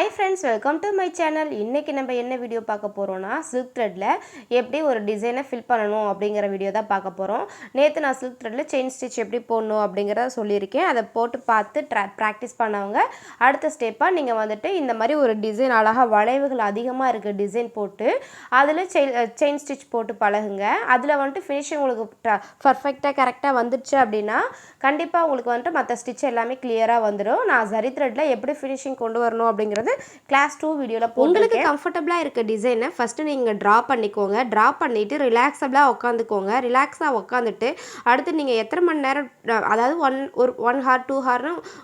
Hi friends, welcome to my channel. இன்னைக்கு நம்ம என்ன வீடியோ பார்க்க போறோம்னா silk threadல எப்படி ஒரு டிசைனை ஃபில் பண்ணனும் அப்படிங்கற வீடியோ தான் பார்க்க போறோம். நேத்து நான் silk threadல செயின் ஸ்டிட்ச் எப்படி போடணும் அப்படிங்கறத சொல்லிருக்கேன். அத போட்டு பார்த்து பிராக்டீஸ் பண்ணவங்க அடுத்த ஸ்டெப்பா நீங்க வந்துட்டு இந்த மாதிரி ஒரு டிசைன் அழகா வளைவுகள் அதிகமா இருக்க டிசைன் போட்டு அதுல செயின் ஸ்டிட்ச் போட்டு பழகுங்க. அதுல வந்துட்டு ஃபினிஷிங் உங்களுக்கு பெர்ஃபெக்ட்டா கரெக்ட்டா வந்துச்சு அப்படினா கண்டிப்பா உங்களுக்கு வந்துட்டு மத்த ஸ்டிட்ச் எல்லாமே கிளியரா வந்துரும். நான் zari threadல எப்படி ஃபினிஷிங் கொண்டு வரணும் அப்படிங்கறது class 2 வீடியோல போட்டுருக்கேன். உங்களுக்கு கம்ஃபர்ட்டபிளா இருக்க டிசைனை ஃபர்ஸ்ட் நீங்க டிரா பண்ணிக்கோங்க. டிரா பண்ணிட்டு ரிலாக்ஸபிளா உட்காந்துக்கோங்க. ரிலாக்ஸா உட்காந்துட்டு அடுத்து நீங்க எத்தனை மணி நேரம் அதாவது 1 hour 2 hour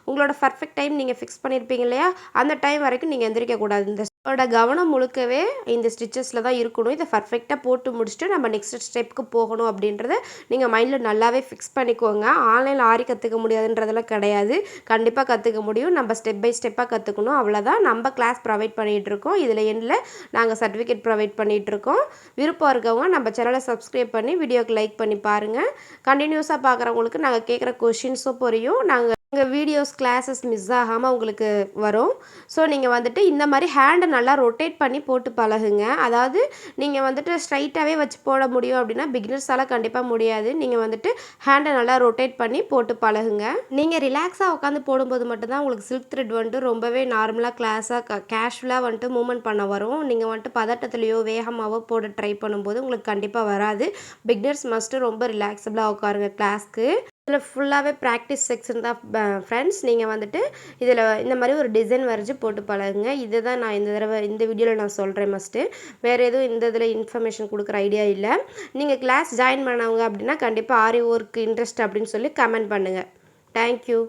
உங்களோட பெர்ஃபெக்ட் டைம் நீங்க ஃபிக்ஸ் பண்ணிருப்பீங்க இல்லையா அந்த டைம் வரைக்கும் நீங்க எந்திரிக்க கூடாது. இந்த கவனம் முழுக்கவே இந்த ஸ்டிச்சஸ்ல தான் இருக்கணும். இதை பெர்ஃபெக்ட்டா போட்டு முடிச்சிட்டு நம்ம நெக்ஸ்ட் ஸ்டெப்க்கு போகணும் அப்படின்றத நீங்க மைண்ட்ல நல்லாவே ஃபிக்ஸ் பண்ணிக்கோங்க. ஆன்லைன்ல ஆரி கத்துக்க முடியாதுன்றதெல்லாம் கிடையாது. கண்டிப்பா கத்துக்க முடியும். நம்ம ஸ்டெப் பை ஸ்டெப்பா கத்துக்கணும். அவ்வளவுதான். நம்ம கிளாஸ் ப்ரொவைட் பண்ணிட்டு இருக்கோம். இதுல எண்ட்ல நாங்க சர்டிபிகேட் ப்ரொவைட் பண்ணிட்டு இருக்கோம். விருப்பம் இருக்கவங்க நம்ம சேனலை சப்ஸ்கிரைப் பண்ணி வீடியோக்கு லைக் பண்ணி பாருங்க. கண்டினியூஸா பார்க்கறவங்களுக்கு நாங்க கேக்குற क्वेश्चंसும் புரியும். நாங்க உங்க வீடியோஸ் கிளாसेस மிஸ் ஆகாம உங்களுக்கு வரும். சோ நீங்க வந்துட்டு இந்த மாதிரி ஹேண்ட் நல்லா ரொட்டேட் பண்ணி போட்டு பழகுங்க. அதாவது நீங்க வந்துட்டு ஸ்ட்ரைட்டாவே வச்சு போட முடியும் அப்படினா பிகினர்ஸால கண்டிப்பா முடியாது. நீங்க வந்துட்டு ஹேண்ட நல்லா ரொட்டேட் பண்ணி போட்டு பழகுங்க. நீங்க ரிலாக்ஸா உட்கார்ந்து போடும்போது மட்டும் தான் உங்களுக்கு silk thread வந்துட்டு ரொம்பவே நார்மலா கிளாஸா கேஷுவலா வந்துட்டு மூவ்மெண்ட் பண்ண வரும். நீங்க வந்துட்டு பதட்டத்திலயோ வேகமாவோ போட ட்ரை பண்ணும்போது உங்களுக்கு கண்டிப்பா வராது. பிகினர்ஸ் மஸ்ட் ரொம்ப ரிலாக்ஸபிளா உட்காருங்க கிளாஸ்க்கு. இதுல ஃபுல்லாவே பிராக்டீஸ் செக்ஷன் தான் फ्रेंड्स. நீங்க வந்துட்டு இதுல இந்த மாதிரி ஒரு டிசைன் வரைஞ்சு போட்டு பழகுங்க. இதுதான் நான் இந்த வீடியோல நான் சொல்றேன் மஸ்ட். வேற எதுவும் இந்த இதுல இன்ஃபர்மேஷன் கொடுக்குற ஐடியா இல்ல. நீங்க கிளாஸ் ஜாயின் பண்ணவங்க அப்படினா கண்டிப்பா ஆரி வொர்க் இன்ட்ரஸ்ட் அப்படினு சொல்லி கமெண்ட் பண்ணுங்க. Thank you.